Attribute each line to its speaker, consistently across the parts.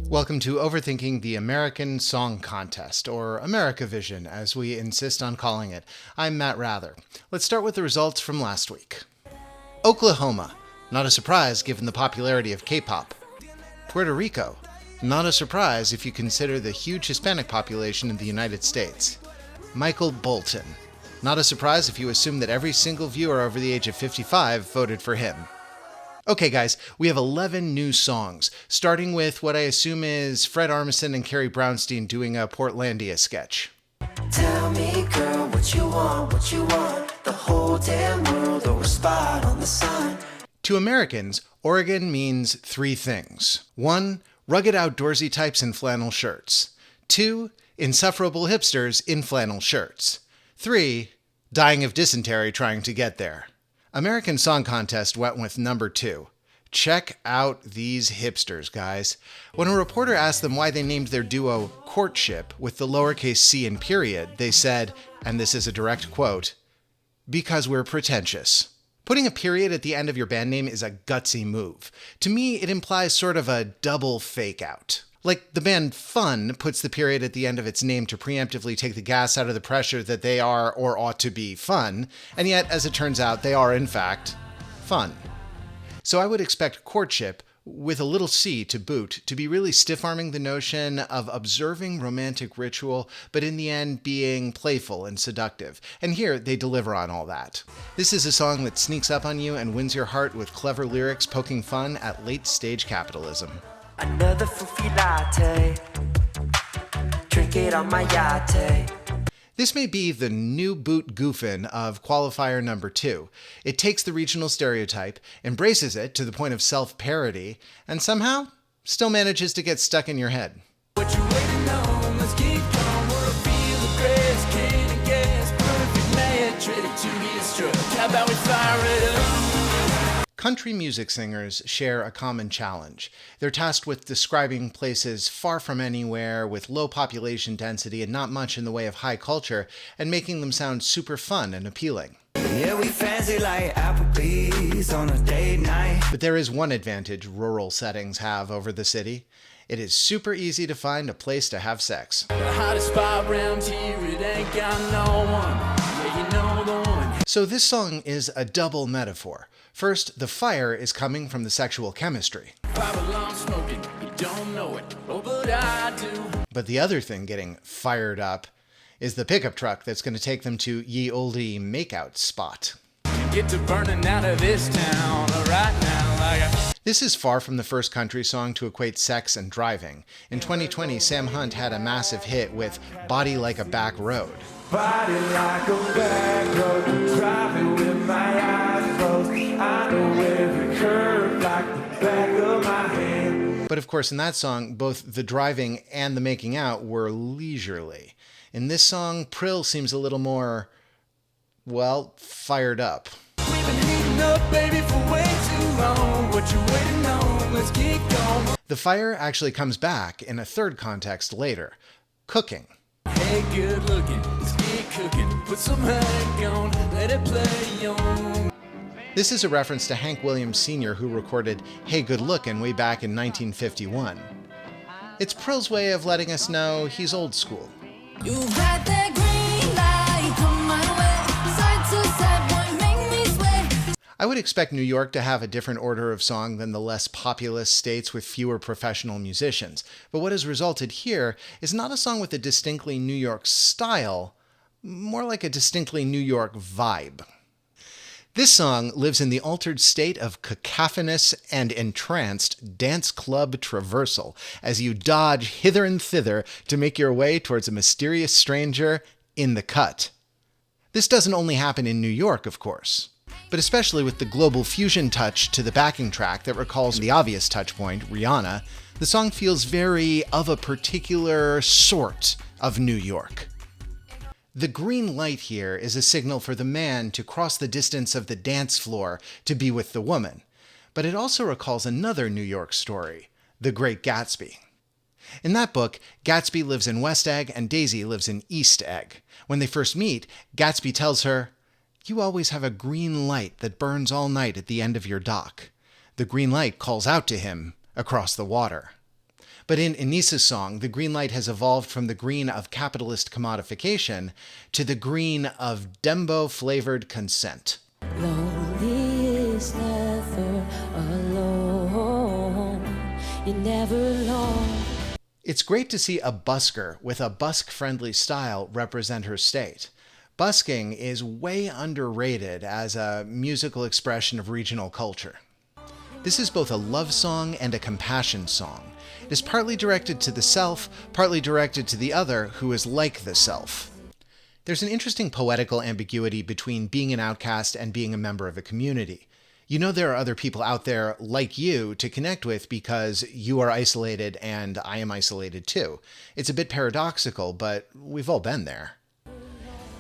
Speaker 1: Welcome to Overthinking the American Song Contest, or Americavision, as we insist on calling it. I'm Matt Rather. Let's start with the results from last week. Oklahoma, not a surprise given the popularity of K-pop. Puerto Rico, not a surprise if you consider the huge Hispanic population in the United States. Michael Bolton, not a surprise if you assume that every single viewer over the age of 55 voted for him. Okay guys, we have 11 new songs, starting with what I assume is Fred Armisen and Carrie Brownstein doing a Portlandia sketch.
Speaker 2: Tell me, girl, what you want, the whole damn world or a spot on the sun.
Speaker 1: To Americans, Oregon means three things. 1, rugged outdoorsy types in flannel shirts. 2, insufferable hipsters in flannel shirts. 3, dying of dysentery trying to get there. American Song Contest went with number 2. Check out these hipsters, guys. When a reporter asked them why they named their duo Courtship with the lowercase c and period, they said, and this is a direct quote, "Because we're pretentious." Putting a period at the end of your band name is a gutsy move. To me, it implies sort of a double fake out. Like the band Fun puts the period at the end of its name to preemptively take the gas out of the pressure that they are or ought to be fun, and yet, as it turns out, they are, in fact, fun. So I would expect Courtship, with a little c to boot, to be really stiff-arming the notion of observing romantic ritual, but in the end being playful and seductive. And here, they deliver on all that. This is a song that sneaks up on you and wins your heart with clever lyrics poking fun at late-stage capitalism.
Speaker 2: Another fruity latte, drink it on my yacht.
Speaker 1: This may be the new boot goofin of Qualifier number 2. It takes the regional stereotype, embraces it to the point of self-parody, and somehow still manages to get stuck in your head.
Speaker 2: What you waiting on? Let's keep going. We're a field of grass, can and gas, perfect match, ready to be struck. How about we fire it up?
Speaker 1: Country music singers share a common challenge. They're tasked with describing places far from anywhere, with low population density and not much in the way of high culture, and making them sound super fun and appealing.
Speaker 2: Yeah, we fancy like Applebee's on a date night.
Speaker 1: But there is one advantage rural settings have over the city. It is super easy to find a place to have sex.
Speaker 2: The hottest spot around here, it ain't got no one. Yeah, you know the one.
Speaker 1: So this song is a double metaphor. First, the fire is coming from the sexual chemistry.
Speaker 2: Babylon smoking, you don't know it, oh but I do.
Speaker 1: But the other thing getting fired up is the pickup truck that's going to take them to ye olde makeout spot.
Speaker 2: Get to burning out of this town right now like
Speaker 1: This is far from the first country song to equate sex and driving. In 2020, Sam Hunt had a massive hit with Body Like a Back Road.
Speaker 3: Body like a back road, driving with my eyes closed. I know every curve like the back of my hand.
Speaker 1: But of course, in that song, both the driving and the making out were leisurely. In this song, Prill seems a little more, well, fired up.
Speaker 2: we've been heating up, baby, for way too long. What you waiting on? Let's get going.
Speaker 1: The fire actually comes back in a third context later, cooking.
Speaker 2: Hey, good looking, let's get cooking. Put some Hank on, let it play on.
Speaker 1: This is a reference to Hank Williams Sr., who recorded Hey Good Lookin' way back in 1951. It's Prill's way of letting us know he's old school.
Speaker 4: You got that green light, come my way, side to side, boy, make me sway.
Speaker 1: I would expect New York to have a different order of song than the less populous states with fewer professional musicians. But what has resulted here is not a song with a distinctly New York style, more like a distinctly New York vibe. This song lives in the altered state of cacophonous and entranced dance club traversal as you dodge hither and thither to make your way towards a mysterious stranger in the cut. This doesn't only happen in New York, of course, but especially with the global fusion touch to the backing track that recalls the obvious touchpoint, Rihanna, the song feels very of a particular sort of New York. The green light here is a signal for the man to cross the distance of the dance floor to be with the woman, but it also recalls another New York story, The Great Gatsby. In that book, Gatsby lives in West Egg and Daisy lives in East Egg. When they first meet, Gatsby tells her, "You always have a green light that burns all night at the end of your dock." The green light calls out to him across the water. But in Anissa's song, the green light has evolved from the green of capitalist commodification to the green of Dembo-flavored consent.
Speaker 4: Lonely is never alone. You're never alone.
Speaker 1: It's great to see a busker with a busk-friendly style represent her state. Busking is way underrated as a musical expression of regional culture. This is both a love song and a compassion song. It is partly directed to the self, partly directed to the other who is like the self. There's an interesting poetical ambiguity between being an outcast and being a member of a community. You know there are other people out there like you to connect with because you are isolated and I am isolated too. It's a bit paradoxical, but we've all been there.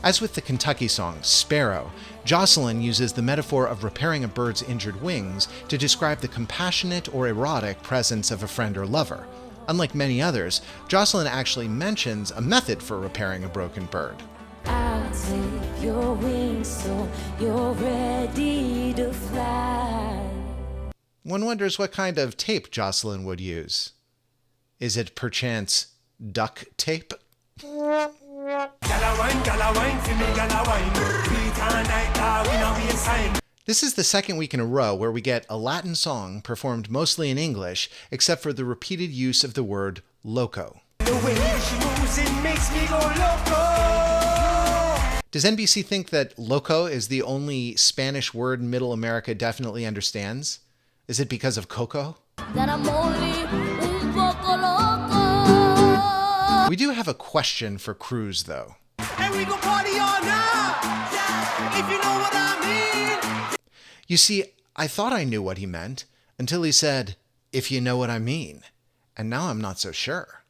Speaker 1: As with the Kentucky song, Sparrow, Jocelyn uses the metaphor of repairing a bird's injured wings to describe the compassionate or erotic presence of a friend or lover. Unlike many others, Jocelyn actually mentions a method for repairing a broken bird.
Speaker 4: I'll take your wings so you're ready to fly.
Speaker 1: One wonders what kind of tape Jocelyn would use. Is it perchance duct tape? This is the second week in a row where we get a Latin song performed mostly in English, except for the repeated use of the word loco.
Speaker 3: The way she moves, it makes me go loco.
Speaker 1: Does NBC think that loco is the only Spanish word Middle America definitely understands? Is it because of cocoa?
Speaker 4: That I'm only un poco loco.
Speaker 1: We do have a question for Cruz, though.
Speaker 3: And we go party all night. Yeah, if you know what I mean.
Speaker 1: You see, I thought I knew what he meant until he said, if you know what I mean. And now I'm not so sure.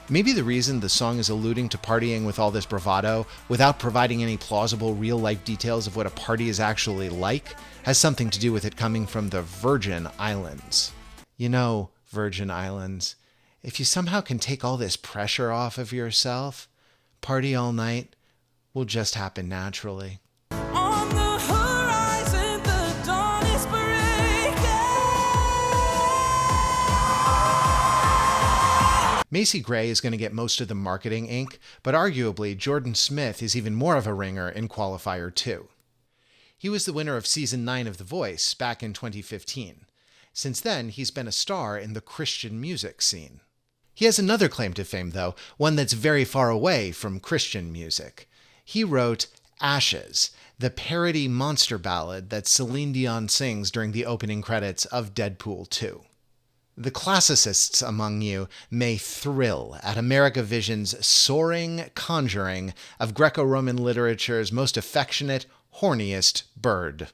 Speaker 1: Maybe the reason the song is alluding to partying with all this bravado without providing any plausible real-life details of what a party is actually like has something to do with it coming from the Virgin Islands. You know, Virgin Islands, if you somehow can take all this pressure off of yourself, party all night will just happen naturally.
Speaker 2: On the horizon, the dawn is breaking.
Speaker 1: Macy Gray is going to get most of the marketing ink, but arguably Jordan Smith is even more of a ringer in Qualifier 2. He was the winner of Season 9 of The Voice back in 2015. Since then, he's been a star in the Christian music scene. He has another claim to fame, though, one that's very far away from Christian music. He wrote Ashes, the parody monster ballad that Celine Dion sings during the opening credits of Deadpool 2. The classicists among you may thrill at America Vision's soaring conjuring of Greco-Roman literature's most affectionate, horniest bird.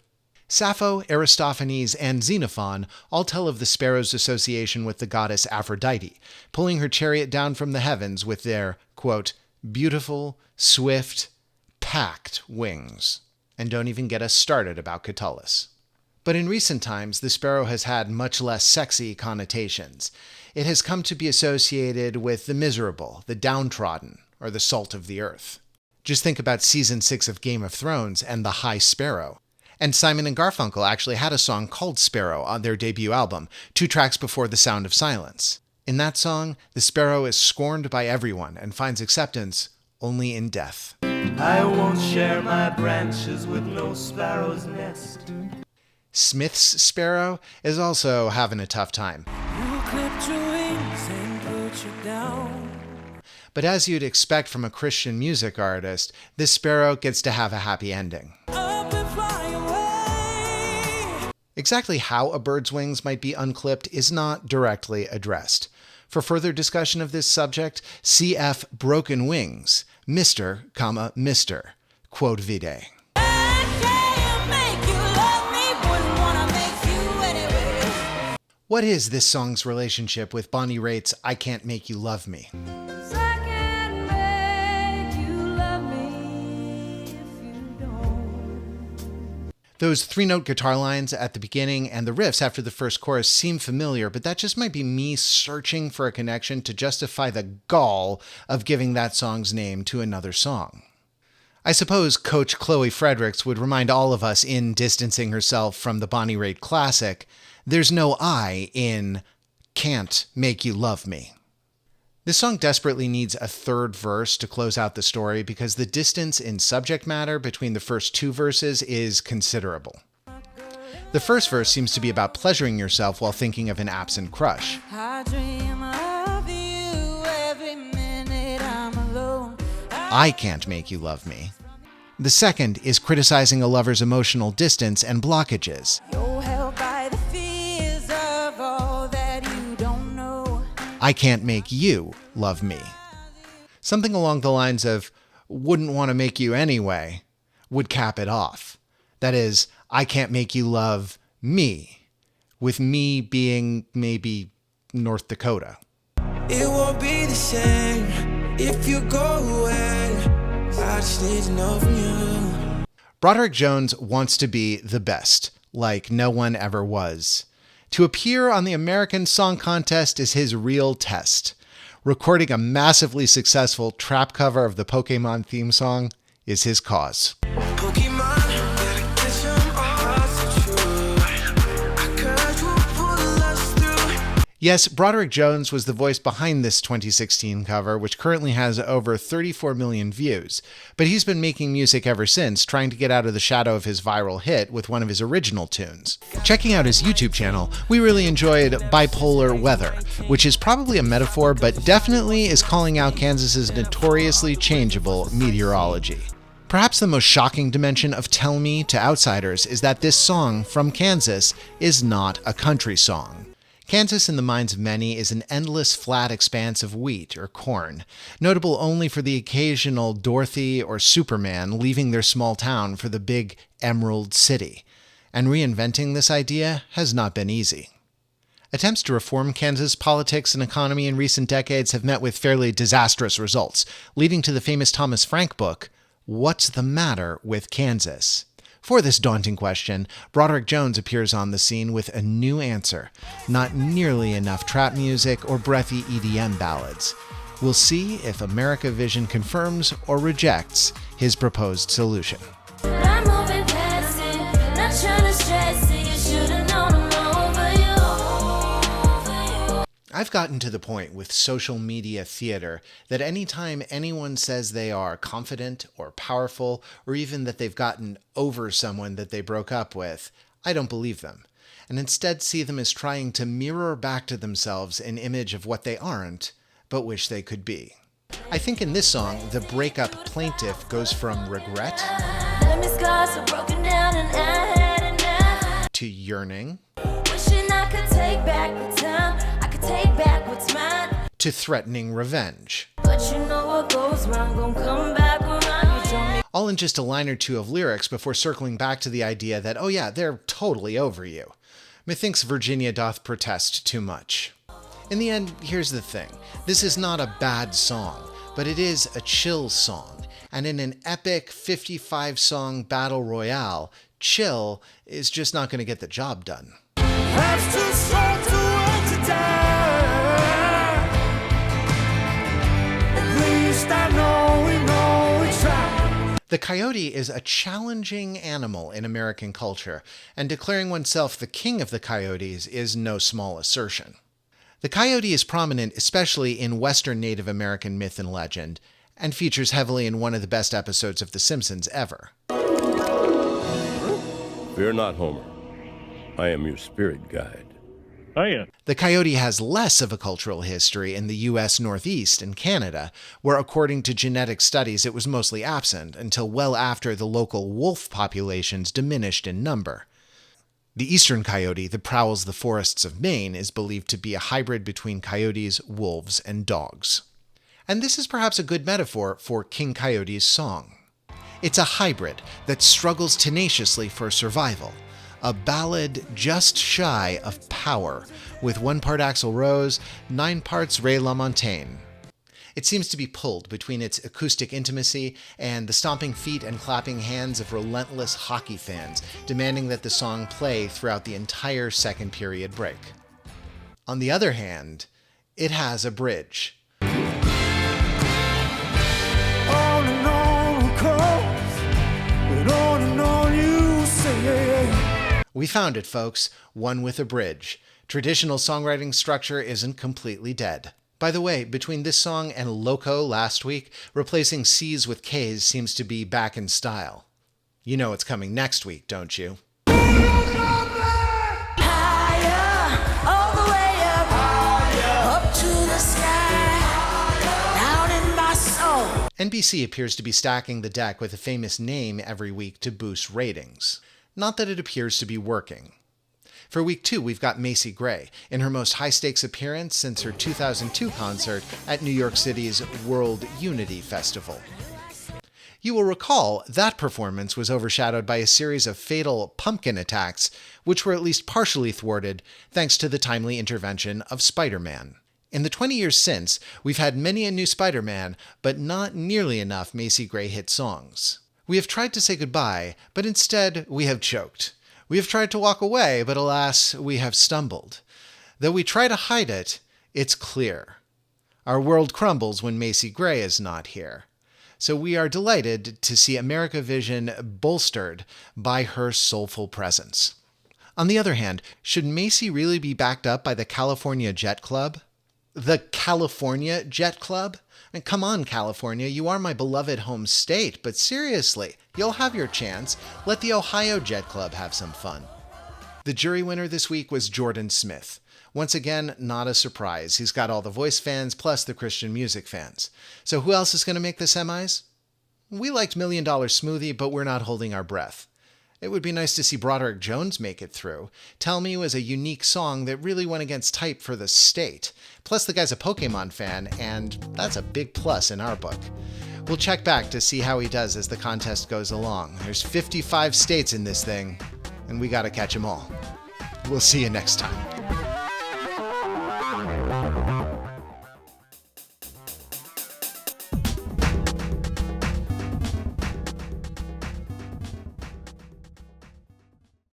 Speaker 1: Sappho, Aristophanes, and Xenophon all tell of the sparrow's association with the goddess Aphrodite, pulling her chariot down from the heavens with their, quote, beautiful, swift, packed wings. And don't even get us started about Catullus. But in recent times, the sparrow has had much less sexy connotations. It has come to be associated with the miserable, the downtrodden, or the salt of the earth. Just think about Season 6 of Game of Thrones and the High Sparrow. And Simon and Garfunkel actually had a song called Sparrow on their debut album, 2 tracks before The Sound of Silence. In that song, the sparrow is scorned by everyone and finds acceptance only in death.
Speaker 3: I won't share my branches with no sparrow's nest.
Speaker 1: Smith's sparrow is also having a tough time.
Speaker 2: You clipped your wings and put you down.
Speaker 1: But as you'd expect from a Christian music artist, this sparrow gets to have a happy ending.
Speaker 2: Up and fly away.
Speaker 1: Exactly how a bird's wings might be unclipped is not directly addressed. For further discussion of this subject, cf. Broken Wings, Mr., Mr. Quod vide.
Speaker 2: I can't make you love me, wouldn't wanna make you anyway.
Speaker 1: What is this song's relationship with Bonnie Raitt's I Can't Make You Love Me?
Speaker 4: 'Cause I can't make you love me if you don't.
Speaker 1: Those 3-note guitar lines at the beginning and the riffs after the first chorus seem familiar, but that just might be me searching for a connection to justify the gall of giving that song's name to another song. I suppose Coach Chloe Fredericks would remind all of us in distancing herself from the Bonnie Raitt classic, there's no I in Can't Make You Love Me. This song desperately needs a third verse to close out the story because the distance in subject matter between the first two verses is considerable. The first verse seems to be about pleasuring yourself while thinking of an absent crush.
Speaker 4: I dream of you every minute I'm alone.
Speaker 1: I can't make you love me. The second is criticizing a lover's emotional distance and blockages.
Speaker 4: You're held by the fears of all that you don't know.
Speaker 1: I can't make you love me. Something along the lines of, wouldn't want to make you anyway, would cap it off. That is, I can't make you love me, with me being maybe North Dakota.
Speaker 3: It won't be the same if you go away. I just need to know from you.
Speaker 1: Broderick Jones wants to be the best, like no one ever was. To appear on the American Song Contest is his real test. Recording a massively successful trap cover of the Pokemon theme song is his cause.
Speaker 3: Pokemon, gotta get some odds to true. I could pull us through.
Speaker 1: Yes, Broderick Jones was the voice behind this 2016 cover, which currently has over 34 million views. But he's been making music ever since, trying to get out of the shadow of his viral hit with one of his original tunes. Checking out his YouTube channel, we really enjoyed Bipolar Weather, which is probably a metaphor, but definitely is calling out Kansas's notoriously changeable meteorology. Perhaps the most shocking dimension of Tell Me to outsiders is that this song from Kansas is not a country song. Kansas, in the minds of many, is an endless flat expanse of wheat or corn, notable only for the occasional Dorothy or Superman leaving their small town for the big Emerald City. And reinventing this idea has not been easy. Attempts to reform Kansas politics and economy in recent decades have met with fairly disastrous results, leading to the famous Thomas Frank book, What's the Matter with Kansas? For this daunting question, Broderick Jones appears on the scene with a new answer. Not nearly enough trap music or breathy EDM ballads. We'll see if America Vision confirms or rejects his proposed solution.
Speaker 4: I'm moving past it, not trying to stress it. You should've known I'm over you.
Speaker 1: I've gotten to the point with social media theater that anytime anyone says they are confident or powerful, or even that they've gotten over someone that they broke up with, I don't believe them, and instead see them as trying to mirror back to themselves an image of what they aren't, but wish they could be. I think in this song, the breakup plaintiff goes from regret
Speaker 4: Let me scars are broken down and I had enough.
Speaker 1: to yearning
Speaker 4: Wishing I could take back the time. I could take back what's mine.
Speaker 1: to threatening revenge.
Speaker 4: But you know what goes wrong, gon' come back around. You told me
Speaker 1: All in just a line or two of lyrics before circling back to the idea that, oh yeah, they're totally over you. Methinks Virginia doth protest too much. In the end, here's the thing. This is not a bad song, but it is a chill song. And in an epic 55-song battle royale, chill is just not going to get the job done.
Speaker 3: Life's too short to work to die. At least I know we try.
Speaker 1: The coyote is a challenging animal in American culture, and declaring oneself the king of the coyotes is no small assertion. The coyote is prominent especially in Western Native American myth and legend, and features heavily in one of the best episodes of The Simpsons ever.
Speaker 5: Fear not, Homer. I am your spirit guide.
Speaker 1: The coyote has less of a cultural history in the U.S. Northeast and Canada, where according to genetic studies it was mostly absent until well after the local wolf populations diminished in number. The eastern coyote that prowls the forests of Maine is believed to be a hybrid between coyotes, wolves, and dogs. And this is perhaps a good metaphor for King Coyote's song. It's a hybrid that struggles tenaciously for survival. A ballad just shy of power, with 1 part Axl Rose, 9 parts Ray LaMontagne. It seems to be pulled between its acoustic intimacy and the stomping feet and clapping hands of relentless hockey fans, demanding that the song play throughout the entire second period break. On the other hand, it has a bridge.
Speaker 3: On and on it goes, and on you say.
Speaker 1: We found it, folks, one with a bridge. Traditional songwriting structure isn't completely dead. By the way, between this song and Loco last week, replacing C's with K's seems to be back in style. You know it's coming next week, don't you?
Speaker 4: All the way up to the sky, down in my soul.
Speaker 1: NBC appears to be stacking the deck with a famous name every week to boost ratings. Not that it appears to be working. For week 2, we've got Macy Gray in her most high-stakes appearance since her 2002 concert at New York City's World Unity Festival. You will recall that performance was overshadowed by a series of fatal pumpkin attacks, which were at least partially thwarted thanks to the timely intervention of Spider-Man. In the 20 years since, we've had many a new Spider-Man, but not nearly enough Macy Gray hit songs. We have tried to say goodbye, but instead we have choked. We have tried to walk away, but alas, we have stumbled. Though we try to hide it, it's clear. Our world crumbles when Macy Gray is not here. So we are delighted to see America Vision bolstered by her soulful presence. On the other hand, should Macy really be backed up by the California Jet Club? The California Jet Club? And come on, California, you are my beloved home state, but seriously, you'll have your chance. Let the Ohio Jet Club have some fun. The jury winner this week was Jordan Smith. Once again, not a surprise. He's got all the voice fans plus the Christian music fans. So who else is going to make the semis? We liked $1 Million Smoothie, but we're not holding our breath. It would be nice to see Broderick Jones make it through. Tell Me was a unique song that really went against type for the state. Plus the guy's a Pokemon fan, and that's a big plus in our book. We'll check back to see how he does as the contest goes along. There's 55 states in this thing, and we gotta catch them all. We'll see you next time.